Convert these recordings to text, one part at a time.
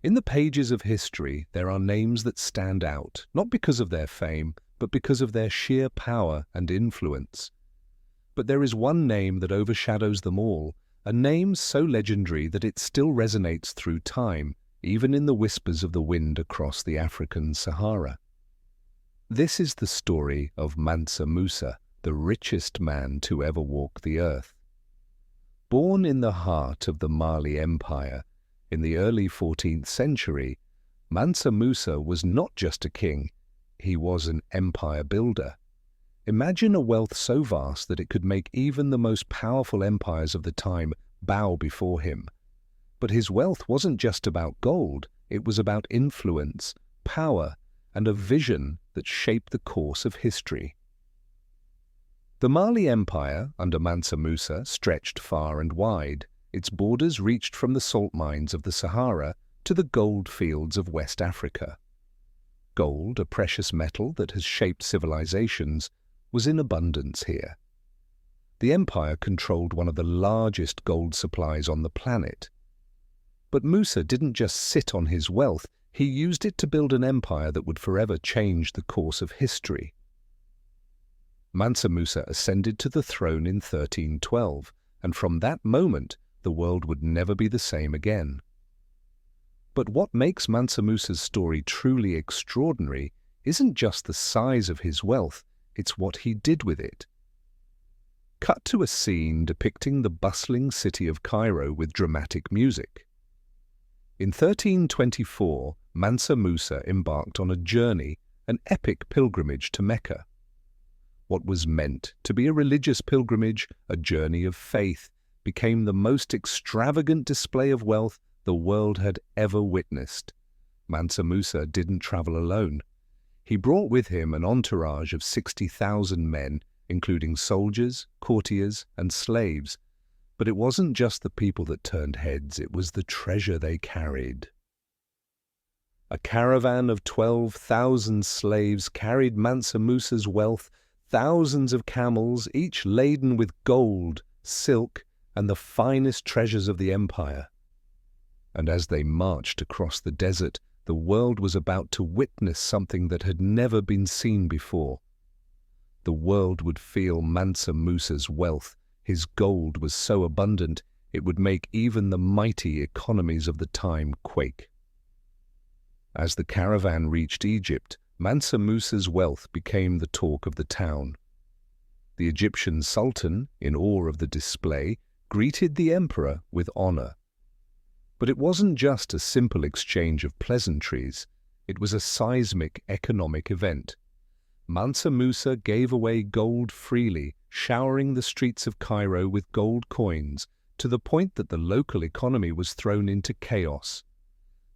In the pages of history, there are names that stand out, not because of their fame, but because of their sheer power and influence. But there is one name that overshadows them all, a name so legendary that it still resonates through time, even in the whispers of the wind across the African Sahara. This is the story of Mansa Musa, the richest man to ever walk the earth. Born in the heart of the Mali Empire in the early 14th century, Mansa Musa was not just a king, he was an empire builder. Imagine a wealth so vast that it could make even the most powerful empires of the time bow before him. But his wealth wasn't just about gold, it was about influence, power, and a vision that shaped the course of history. The Mali Empire, under Mansa Musa, stretched far and wide. Its borders reached from the salt mines of the Sahara to the gold fields of West Africa. Gold, a precious metal that has shaped civilizations, was in abundance here. The empire controlled one of the largest gold supplies on the planet. But Musa didn't just sit on his wealth, he used it to build an empire that would forever change the course of history. Mansa Musa ascended to the throne in 1312, and from that moment, the world would never be the same again. But what makes Mansa Musa's story truly extraordinary isn't just the size of his wealth, it's what he did with it. Cut to a scene depicting the bustling city of Cairo with dramatic music. In 1324, Mansa Musa embarked on a journey, an epic pilgrimage to Mecca. What was meant to be a religious pilgrimage, a journey of faith, became the most extravagant display of wealth the world had ever witnessed. Mansa Musa didn't travel alone. He brought with him an entourage of 60,000 men, including soldiers, courtiers, and slaves. But it wasn't just the people that turned heads, it was the treasure they carried. A caravan of 12,000 slaves carried Mansa Musa's wealth, thousands of camels, each laden with gold, silk, and the finest treasures of the empire. And as they marched across the desert, the world was about to witness something that had never been seen before. The world would feel Mansa Musa's wealth. His gold was so abundant, it would make even the mighty economies of the time quake. As the caravan reached Egypt, Mansa Musa's wealth became the talk of the town. The Egyptian sultan, in awe of the display, greeted the emperor with honor. But it wasn't just a simple exchange of pleasantries, it was a seismic economic event. Mansa Musa gave away gold freely, showering the streets of Cairo with gold coins, to the point that the local economy was thrown into chaos.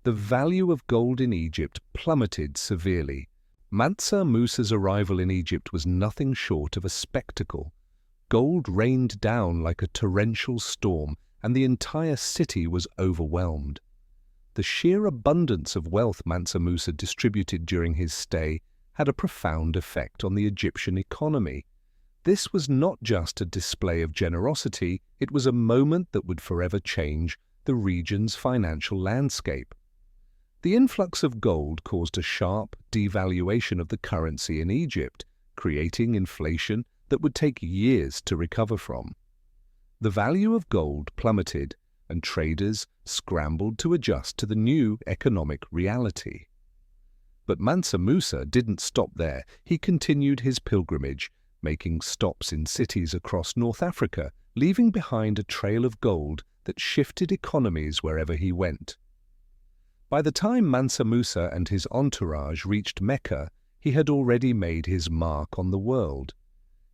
The value of gold in Egypt plummeted severely. Mansa Musa's arrival in Egypt was nothing short of a spectacle. Gold rained down like a torrential storm, and the entire city was overwhelmed. The sheer abundance of wealth Mansa Musa distributed during his stay had a profound effect on the Egyptian economy. This was not just a display of generosity, it was a moment that would forever change the region's financial landscape. The influx of gold caused a sharp devaluation of the currency in Egypt, creating inflation that would take years to recover from. The value of gold plummeted, and traders scrambled to adjust to the new economic reality. But Mansa Musa didn't stop there. He continued his pilgrimage, making stops in cities across North Africa, leaving behind a trail of gold that shifted economies wherever he went. By the time Mansa Musa and his entourage reached Mecca, he had already made his mark on the world.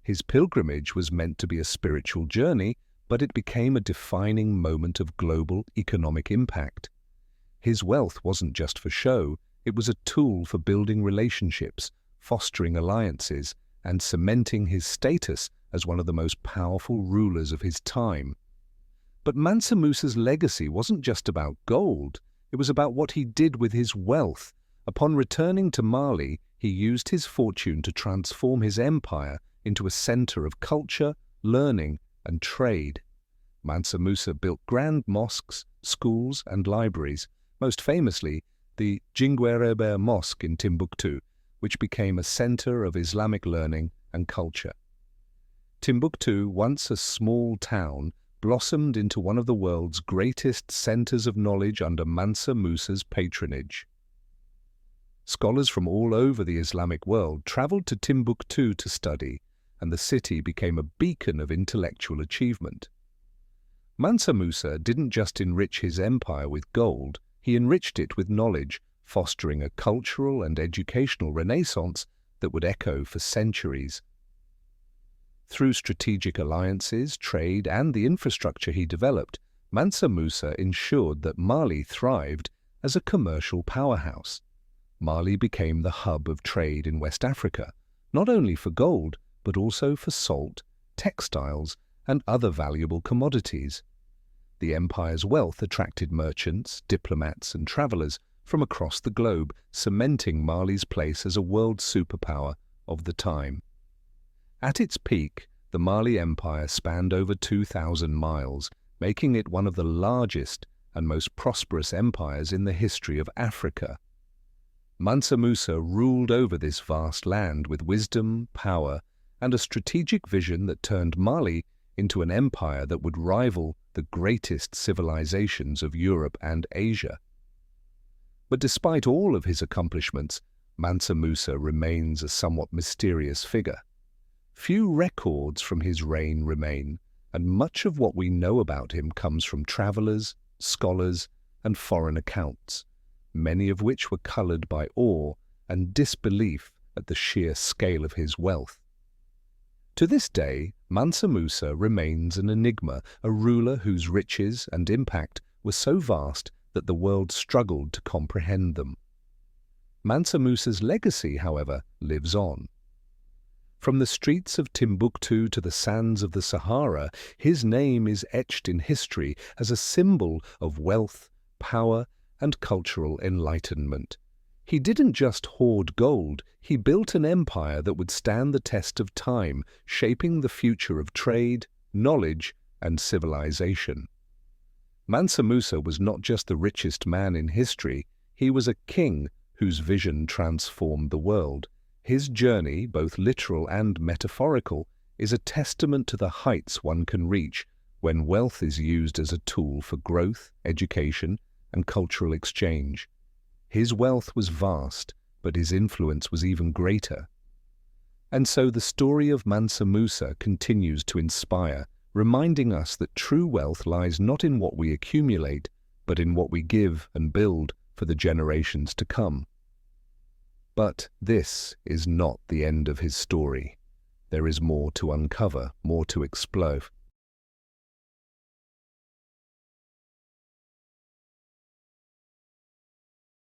His pilgrimage was meant to be a spiritual journey, but it became a defining moment of global economic impact. His wealth wasn't just for show, it was a tool for building relationships, fostering alliances, and cementing his status as one of the most powerful rulers of his time. But Mansa Musa's legacy wasn't just about gold, it was about what he did with his wealth. Upon returning to Mali, he used his fortune to transform his empire into a center of culture, learning, and trade. Mansa Musa built grand mosques, schools, and libraries, most famously the Jingwereber Mosque in Timbuktu, which became a center of Islamic learning and culture. Timbuktu, once a small town, blossomed into one of the world's greatest centers of knowledge under Mansa Musa's patronage. Scholars from all over the Islamic world traveled to Timbuktu to study, and the city became a beacon of intellectual achievement. Mansa Musa didn't just enrich his empire with gold, he enriched it with knowledge, fostering a cultural and educational renaissance that would echo for centuries. Through strategic alliances, trade, and the infrastructure he developed, Mansa Musa ensured that Mali thrived as a commercial powerhouse. Mali became the hub of trade in West Africa, not only for gold, but also for salt, textiles, and other valuable commodities. The empire's wealth attracted merchants, diplomats, and travelers from across the globe, cementing Mali's place as a world superpower of the time. At its peak, the Mali Empire spanned over 2,000 miles, making it one of the largest and most prosperous empires in the history of Africa. Mansa Musa ruled over this vast land with wisdom, power, and a strategic vision that turned Mali into an empire that would rival the greatest civilizations of Europe and Asia. But despite all of his accomplishments, Mansa Musa remains a somewhat mysterious figure. Few records from his reign remain, and much of what we know about him comes from travelers, scholars, and foreign accounts, many of which were colored by awe and disbelief at the sheer scale of his wealth. To this day, Mansa Musa remains an enigma, a ruler whose riches and impact were so vast that the world struggled to comprehend them. Mansa Musa's legacy, however, lives on. From the streets of Timbuktu to the sands of the Sahara, his name is etched in history as a symbol of wealth, power, and cultural enlightenment. He didn't just hoard gold, he built an empire that would stand the test of time, shaping the future of trade, knowledge, and civilization. Mansa Musa was not just the richest man in history, he was a king whose vision transformed the world. His journey, both literal and metaphorical, is a testament to the heights one can reach when wealth is used as a tool for growth, education, and cultural exchange. His wealth was vast, but his influence was even greater. And so the story of Mansa Musa continues to inspire, reminding us that true wealth lies not in what we accumulate, but in what we give and build for the generations to come. But this is not the end of his story. There is more to uncover, more to explore.